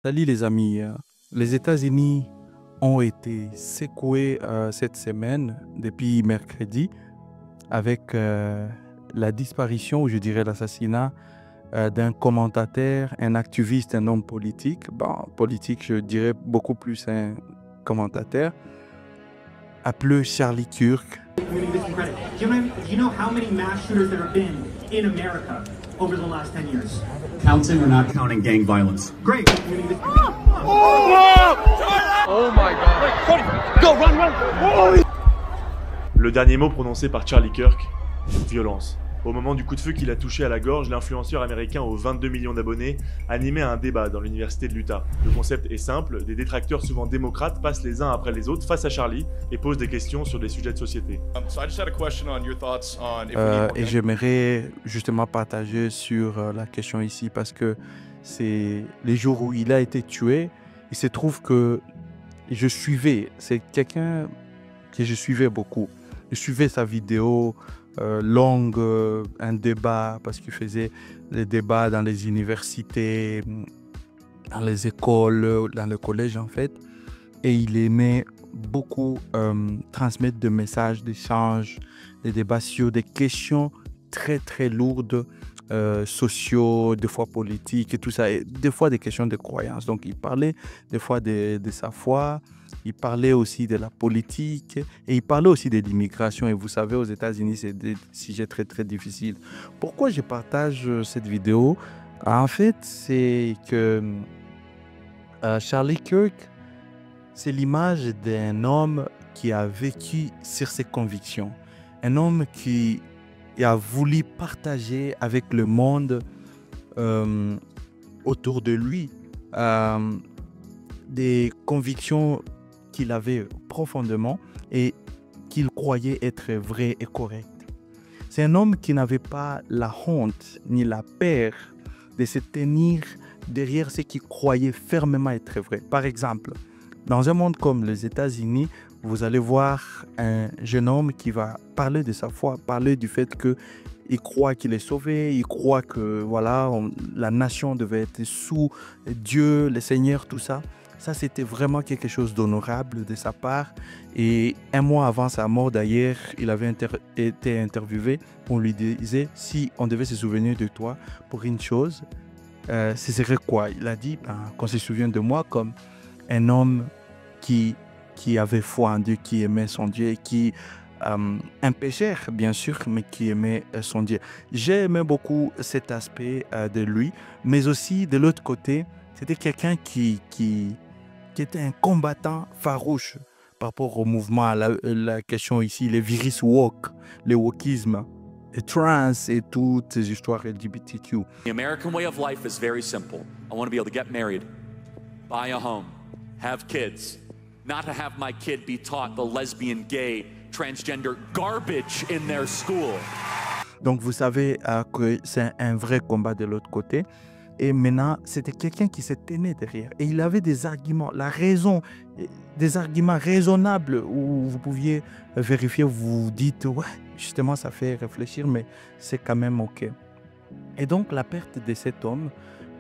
Salut les amis. Les États-Unis ont été secoués cette semaine, depuis mercredi, avec la disparition, ou je dirais l'assassinat, d'un commentateur, un activiste, un homme politique. Bon, politique, je dirais beaucoup plus un commentateur, appelé Charlie Kirk. Winning this credit. Do you know how many mass shooters there have been in America over the last 10 years? Counting or not counting gang violence? Great. Winning this Le dernier mot prononcé par Charlie Kirk, violence. Au moment du coup de feu qu'il a touché à la gorge, l'influenceur américain aux 22 millions d'abonnés animait un débat dans l'université de l'Utah. Le concept est simple, des détracteurs souvent démocrates passent les uns après les autres face à Charlie et posent des questions sur des sujets de société. Et j'aimerais justement partager sur la question ici parce que c'est les jours où il a été tué. Il se trouve que c'est quelqu'un que je suivais beaucoup. Je suivais sa vidéo longue, un débat, parce qu'il faisait des débats dans les universités, dans les écoles, dans le collège en fait. Et il aimait beaucoup transmettre des messages d'échange, des débats sur des questions très très lourdes, sociaux, des fois politiques et tout ça, et des fois des questions de croyance. Donc il parlait des fois de sa foi, il parlait aussi de la politique et il parlait aussi de l'immigration. Et vous savez, aux États-Unis, c'est des sujets très très difficiles. Pourquoi je partage cette vidéo? En fait, c'est que Charlie Kirk, c'est l'image d'un homme qui a vécu sur ses convictions. Un homme qui a voulu partager avec le monde autour de lui des convictions qu'il avait profondément et qu'il croyait être vraies et correctes. C'est un homme qui n'avait pas la honte ni la peur de se tenir derrière ce qu'il croyait fermement être vrai. Par exemple, dans un monde comme les États-Unis, vous allez voir un jeune homme qui va parler de sa foi, parler du fait qu'il croit qu'il est sauvé, il croit que voilà, la nation devait être sous Dieu, le Seigneur, tout ça. Ça, c'était vraiment quelque chose d'honorable de sa part. Et un mois avant sa mort, d'ailleurs, il avait été interviewé. On lui disait, si on devait se souvenir de toi pour une chose, ce serait quoi? Il a dit qu'on se souvient de moi comme un homme qui avait foi en Dieu, qui aimait son Dieu, et qui, un pécheur bien sûr, mais qui aimait son Dieu. J'ai aimé beaucoup cet aspect de lui, mais aussi de l'autre côté, c'était quelqu'un qui était un combattant farouche par rapport au mouvement, à la question ici, les virus woke, le wokisme, les trans et toutes ces histoires LGBTQ. The American way of life is very simple. I want to be able to get married, buy a home, have kids, not to have my kid be taught the lesbian, gay, transgender garbage in their school. Donc vous savez que c'est un vrai combat de l'autre côté. Et maintenant, c'était quelqu'un qui se tenait derrière. Et il avait des arguments, la raison, des arguments raisonnables où vous pouviez vérifier, vous vous dites, ouais, justement, ça fait réfléchir, mais c'est quand même OK. Et donc, la perte de cet homme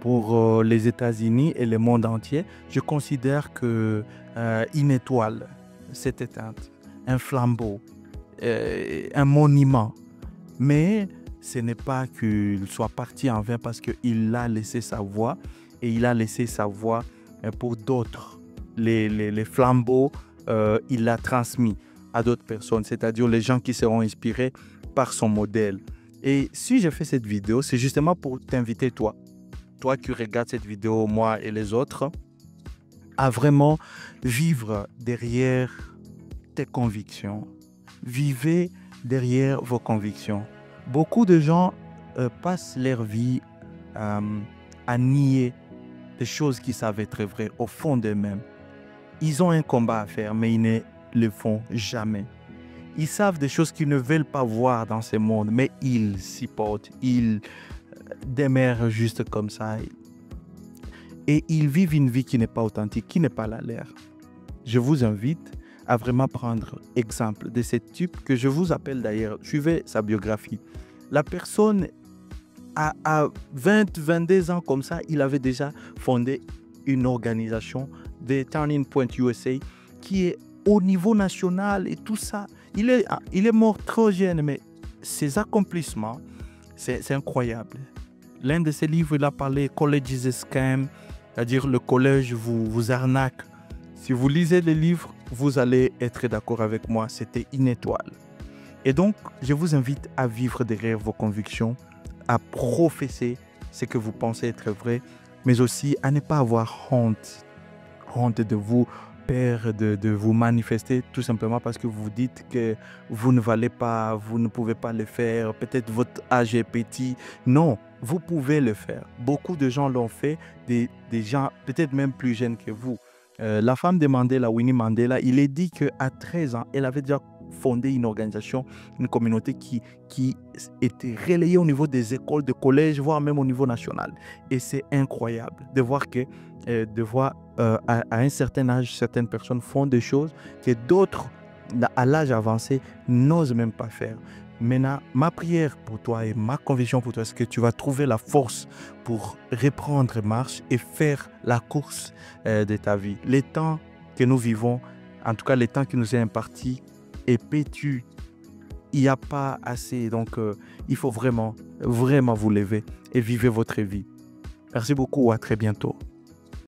pour les États-Unis et le monde entier, je considère qu'une étoile s'est éteinte, un flambeau, un monument. Mais ce n'est pas qu'il soit parti en vain parce qu'il a laissé sa voix et il a laissé sa voix pour d'autres. Les flambeaux, il l'a transmis à d'autres personnes, c'est-à-dire les gens qui seront inspirés par son modèle. Et si je fais cette vidéo, c'est justement pour t'inviter toi qui regardes cette vidéo, moi et les autres, à vraiment vivre derrière tes convictions. Vivez derrière vos convictions. Beaucoup de gens passent leur vie à nier des choses qu'ils savent être vraies au fond d'eux-mêmes. Ils ont un combat à faire, mais ils ne le font jamais. Ils savent des choses qu'ils ne veulent pas voir dans ce monde, mais ils s'y portent, ils demeurent juste comme ça. Et ils vivent une vie qui n'est pas authentique, qui n'est pas la leur. Je vous invite à vraiment prendre exemple de ce type que je vous appelle d'ailleurs, suivez sa biographie. La personne, à 20, 22 ans comme ça, il avait déjà fondé une organisation, The Turning Point USA, qui est au niveau national et tout ça. Il est mort trop jeune, mais ses accomplissements, c'est incroyable. L'un de ses livres, il a parlé « College is a scam », c'est-à-dire le collège vous arnaque. Si vous lisez les livres, vous allez être d'accord avec moi, c'était une étoile. Et donc, je vous invite à vivre derrière vos convictions, à professer ce que vous pensez être vrai, mais aussi à ne pas avoir honte de vous peur de vous manifester tout simplement parce que vous dites que vous ne valez pas, vous ne pouvez pas le faire, peut-être votre âge est petit. Non, vous pouvez le faire. Beaucoup de gens l'ont fait, des gens peut-être même plus jeunes que vous. La femme de Mandela, Winnie Mandela, il est dit qu'à 13 ans, elle avait déjà fondé une organisation, une communauté qui était relayée au niveau des écoles, de collèges, voire même au niveau national. Et c'est incroyable de voir que à un certain âge, certaines personnes font des choses que d'autres, à l'âge avancé, n'osent même pas faire. Maintenant, ma prière pour toi et ma conviction pour toi, c'est que tu vas trouver la force pour reprendre marche et faire la course de ta vie. Les temps que nous vivons, en tout cas les temps qui nous est imparti, est pétu. Il n'y a pas assez. Donc, il faut vraiment, vraiment vous lever et vivre votre vie. Merci beaucoup. À très bientôt.